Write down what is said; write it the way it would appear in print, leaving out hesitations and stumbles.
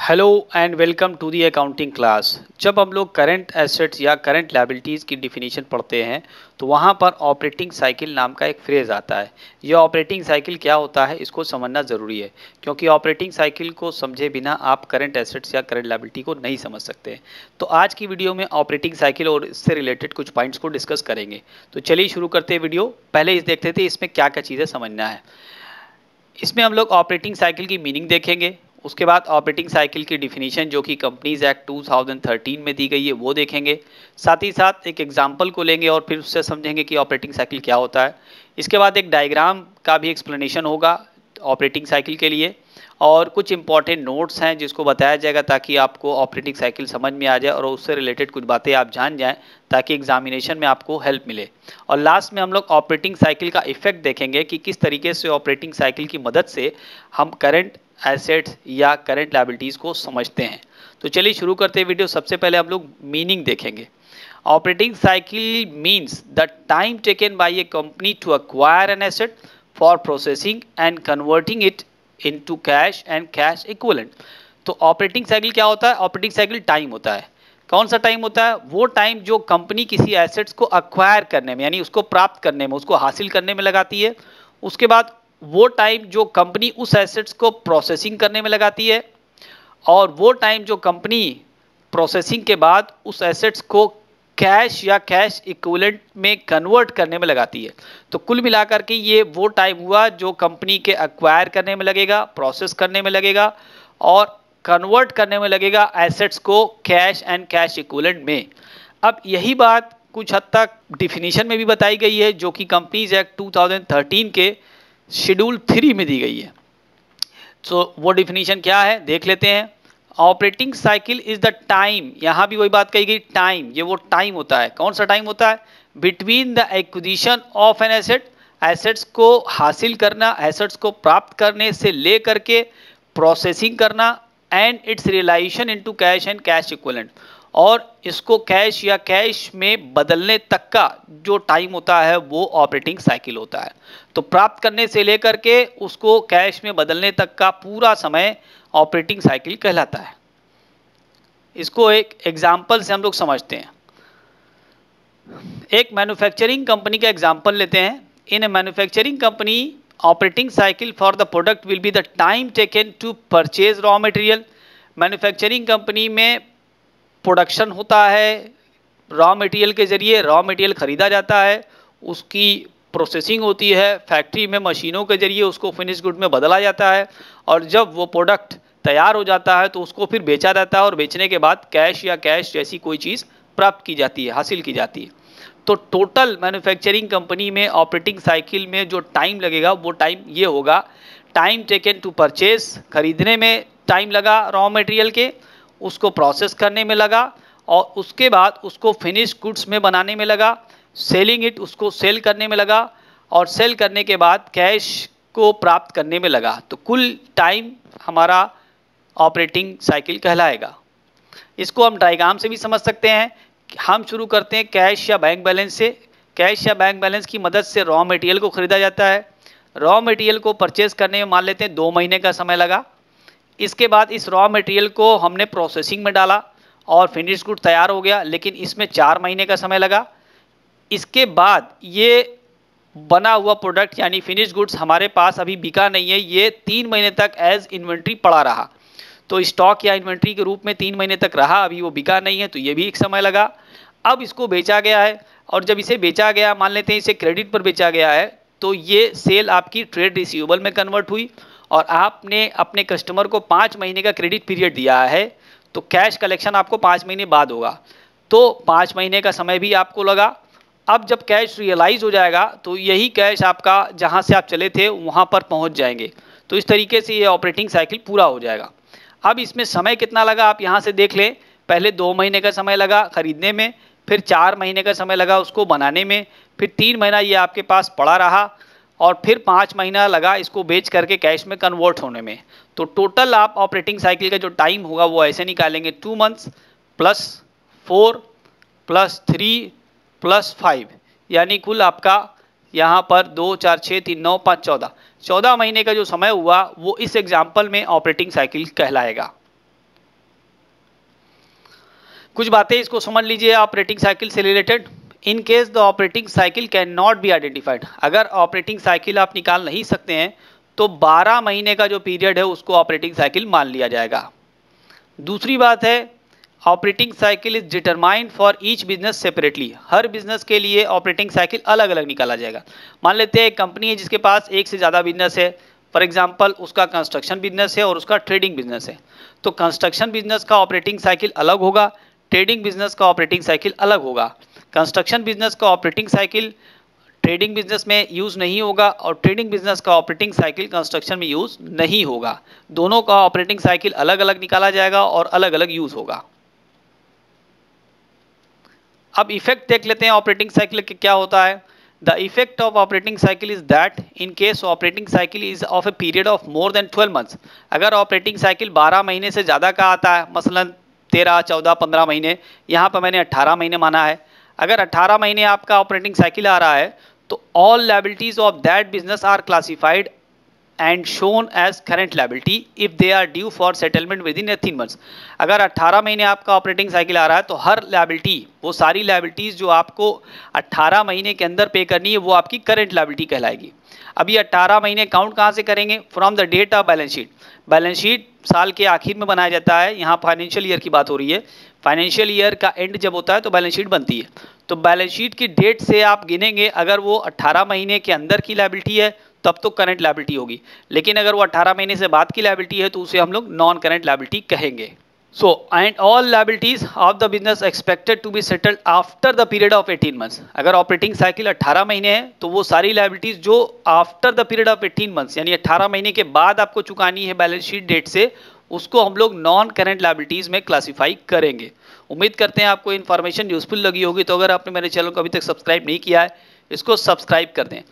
Hello and welcome to the accounting class. जब हम लोग करंट एसेट्स या करंट लायबिलिटीज़ की डिफिनीशन पढ़ते हैं तो वहाँ पर ऑपरेटिंग साइकिल नाम का एक फ्रेज़ आता है। यह ऑपरेटिंग साइकिल क्या होता है इसको समझना ज़रूरी है, क्योंकि ऑपरेटिंग साइकिल को समझे बिना आप करंट एसेट्स या करंट लायबिलिटी को नहीं समझ सकते। तो आज की वीडियो में ऑपरेटिंग साइकिल और इससे रिलेटेड कुछ पॉइंट्स को डिस्कस करेंगे। तो चलिए शुरू करते हैं वीडियो। पहले इस देखते थे इसमें क्या क्या चीज़ें समझना है। इसमें हम लोग ऑपरेटिंग साइकिल की मीनिंग देखेंगे, उसके बाद ऑपरेटिंग साइकिल की डिफिनीशन जो कि कंपनीज एक्ट 2013 में दी गई है वो देखेंगे। साथ ही साथ एक एग्जांपल को लेंगे और फिर उससे समझेंगे कि ऑपरेटिंग साइकिल क्या होता है। इसके बाद एक डायग्राम का भी एक्सप्लेनेशन होगा ऑपरेटिंग साइकिल के लिए, और कुछ इंपॉर्टेंट नोट्स हैं जिसको बताया जाएगा ताकि आपको ऑपरेटिंग साइकिल समझ में आ जाए और उससे रिलेटेड कुछ बातें आप जान जाएं ताकि एग्जामिनेशन में आपको हेल्प मिले। और लास्ट में हम लोग ऑपरेटिंग साइकिल का इफेक्ट देखेंगे कि किस तरीके से ऑपरेटिंग साइकिल की मदद से हम करंट एसेट्स या करंट लायबिलिटीज़ को समझते हैं। तो चलिए शुरू करते हैं वीडियो। सबसे पहले हम लोग मीनिंग देखेंगे। Operating cycle means the time taken by a company to acquire an asset for processing and converting it into cash and cash equivalent. तो ऑपरेटिंग साइकिल क्या होता है? ऑपरेटिंग साइकिल टाइम होता है। कौन सा टाइम होता है? वो टाइम जो कंपनी किसी एसेट्स को अक्वायर करने में यानी उसको प्राप्त करने में, उसको हासिल करने में लगाती है। उसके बाद वो टाइम जो कंपनी उस एसेट्स को प्रोसेसिंग करने में लगाती है, और वो टाइम जो कंपनी प्रोसेसिंग के बाद उस एसेट्स को कैश या कैश इक्विवेलेंट में कन्वर्ट करने में लगाती है। तो कुल मिलाकर के ये वो टाइम हुआ जो कंपनी के एक्वायर करने में लगेगा, प्रोसेस करने में लगेगा और कन्वर्ट करने में लगेगा एसेट्स को कैश एंड कैश इक्विवेलेंट में। अब यही बात कुछ हद तक डिफिनीशन में भी बताई गई है जो कि कंपनीज एक्ट 2013 के शेड्यूल 3 में दी गई है। तो वो डिफिनीशन क्या है देख लेते हैं। Operating cycle is the time, यहाँ भी वही बात कही गई, टाइम, ये वो टाइम होता है। कौन सा टाइम होता है? Between the acquisition of an asset, assets को हासिल करना, एसेट्स को प्राप्त करने से ले करके प्रोसेसिंग करना, and its realisation into cash and cash equivalent, और इसको कैश या कैश में बदलने तक का जो टाइम होता है वो ऑपरेटिंग साइकिल होता है। तो प्राप्त करने से लेकर के उसको कैश में बदलने तक का पूरा समय ऑपरेटिंग साइकिल कहलाता है। इसको एक एग्जाम्पल से हम लोग समझते हैं। एक मैन्युफैक्चरिंग कंपनी का एग्जाम्पल लेते हैं। In a manufacturing company operating cycle for the product will be the time taken to purchase raw material. Manufacturing company में प्रोडक्शन होता है, रॉ मटेरियल के ज़रिए रॉ मटेरियल ख़रीदा जाता है, उसकी प्रोसेसिंग होती है, फैक्ट्री में मशीनों के ज़रिए उसको फिनिश गुड में बदला जाता है, और जब वो प्रोडक्ट तैयार हो जाता है तो उसको फिर बेचा जाता है और बेचने के बाद कैश या कैश जैसी कोई चीज़ प्राप्त की जाती है, हासिल की जाती है। तो टोटल मैन्युफैक्चरिंग कंपनी में ऑपरेटिंग साइकिल में जो टाइम लगेगा वो टाइम ये होगा। टाइम टेकन टू परचेज, खरीदने में टाइम लगा रॉ मटेरियल के, उसको प्रोसेस करने में लगा, और उसके बाद उसको फिनिश गुड्स में बनाने में लगा, सेलिंग इट, उसको सेल करने में लगा, और सेल करने के बाद कैश को प्राप्त करने में लगा। तो कुल टाइम हमारा ऑपरेटिंग साइकिल कहलाएगा। इसको हम डायग्राम से भी समझ सकते हैं। हम शुरू करते हैं कैश या बैंक बैलेंस से। कैश या बैंक बैलेंस की मदद से रॉ मटेरियल को ख़रीदा जाता है। रॉ मटेरियल को परचेज़ करने में मान लेते हैं 2 महीने का समय लगा। इसके बाद इस रॉ मटेरियल को हमने प्रोसेसिंग में डाला और फिनिश गुड तैयार हो गया, लेकिन इसमें 4 महीने का समय लगा। इसके बाद ये बना हुआ प्रोडक्ट यानी फिनिश गुड्स हमारे पास अभी बिका नहीं है, ये 3 महीने तक एज इन्वेंट्री पड़ा रहा। तो स्टॉक या इन्वेंट्री के रूप में 3 महीने तक रहा, अभी वो बिका नहीं है, तो ये भी एक समय लगा। अब इसको बेचा गया है, और जब इसे बेचा गया, मान लेते हैं इसे क्रेडिट पर बेचा गया है, तो ये सेल आपकी ट्रेड रिसीवेबल में कन्वर्ट हुई, और आपने अपने कस्टमर को 5 महीने का क्रेडिट पीरियड दिया है, तो कैश कलेक्शन आपको 5 महीने बाद होगा। तो 5 महीने का समय भी आपको लगा। अब जब कैश रियलाइज़ हो जाएगा तो यही कैश आपका जहाँ से आप चले थे वहाँ पर पहुँच जाएंगे। तो इस तरीके से ये ऑपरेटिंग साइकिल पूरा हो जाएगा। अब इसमें समय कितना लगा आप यहाँ से देख लें। पहले 2 महीने का समय लगा खरीदने में, फिर 4 महीने का समय लगा उसको बनाने में, फिर 3 महीना ये आपके पास पड़ा रहा, और फिर 5 महीना लगा इसको बेच करके कैश में कन्वर्ट होने में। तो टोटल आप ऑपरेटिंग साइकिल का जो टाइम होगा वो ऐसे निकालेंगे, 2 मंथ्स प्लस 4 प्लस 3 प्लस 5, यानी कुल आपका यहाँ पर 2 4 6 3 9 5 14 महीने का जो समय हुआ वो इस एग्जाम्पल में ऑपरेटिंग साइकिल कहलाएगा। कुछ बातें इसको समझ लीजिए ऑपरेटिंग साइकिल से related. In case the operating cycle can not be identified, अगर ऑपरेटिंग साइकिल आप निकाल नहीं सकते हैं तो 12 महीने का जो पीरियड है उसको ऑपरेटिंग साइकिल मान लिया जाएगा। दूसरी बात है operating cycle is determined for each business separately, her business के लिए ऑपरेटिंग साइकिल अलग अलग निकाला जाएगा। मान लेते हैं एक कंपनी है जिसके पास एक से ज़्यादा बिजनेस है, फॉर एग्जांपल उसका कंस्ट्रक्शन बिजनेस है और उसका ट्रेडिंग बिजनेस है, तो कंस्ट्रक्शन बिजनेस का ऑपरेटिंग साइकिल अलग होगा, ट्रेडिंग बिजनेस का ऑपरेटिंग साइकिल अलग होगा। कंस्ट्रक्शन बिजनेस का ऑपरेटिंग साइकिल ट्रेडिंग बिजनेस में यूज़ नहीं होगा और ट्रेडिंग बिजनेस का ऑपरेटिंग साइकिल कंस्ट्रक्शन में यूज़ नहीं होगा। दोनों का ऑपरेटिंग साइकिल अलग अलग निकाला जाएगा और अलग अलग यूज़ होगा। अब इफेक्ट देख लेते हैं ऑपरेटिंग साइकिल के क्या होता है। The effect of operating cycle is that in case operating cycle is of a period of more than 12 months, अगर ऑपरेटिंग साइकिल 12 महीने से ज़्यादा का आता है, मसलन 13, 14, 15 महीने, यहाँ पर मैंने 18 महीने माना है, अगर 18 महीने आपका ऑपरेटिंग साइकिल आ रहा है तो all liabilities of that business are classified and shown as current liability if they are due for settlement with in 18 months. अगर 18 महीने आपका ऑपरेटिंग साइकिल आ रहा है तो हर लायबिलिटी, वो सारी लायबिलिटीज़ जो आपको 18 महीने के अंदर पे करनी है वो आपकी करेंट लायबिलिटी कहलाएगी। अब ये 18 महीने काउंट कहाँ से करेंगे? From the date of balance sheet. Balance sheet साल के आखिर में बनाया जाता है, यहाँ फाइनेंशियल ईयर की बात हो रही है, फाइनेंशियल ईयर का एंड जब होता है तो बैलेंस शीट बनती है, तो बैलेंस शीट की डेट से आप गिनेंगे, अगर वो 18 महीने के अंदर की लायबिलिटी है तब तो करंट लायबिलिटी होगी, लेकिन अगर वो 18 महीने से बाद की लायबिलिटी है तो उसे हम लोग नॉन करंट लायबिलिटी कहेंगे। So and all liabilities of the business expected to be settled after the period of 18 months. अगर ऑपरेटिंग साइकिल 18 महीने है तो वो सारी लायबिलिटीज जो after the period of 18 months यानी 18 महीने के बाद आपको चुकानी है बैलेंस शीट डेट से, उसको हम लोग नॉन करंट लायबिलिटीज में क्लासीफाई करेंगे। उम्मीद करते हैं आपको इन्फॉर्मेशन यूजफुल लगी होगी, तो अगर आपने मेरे चैनल को अभी तक सब्सक्राइब नहीं किया है इसको सब्सक्राइब कर दें।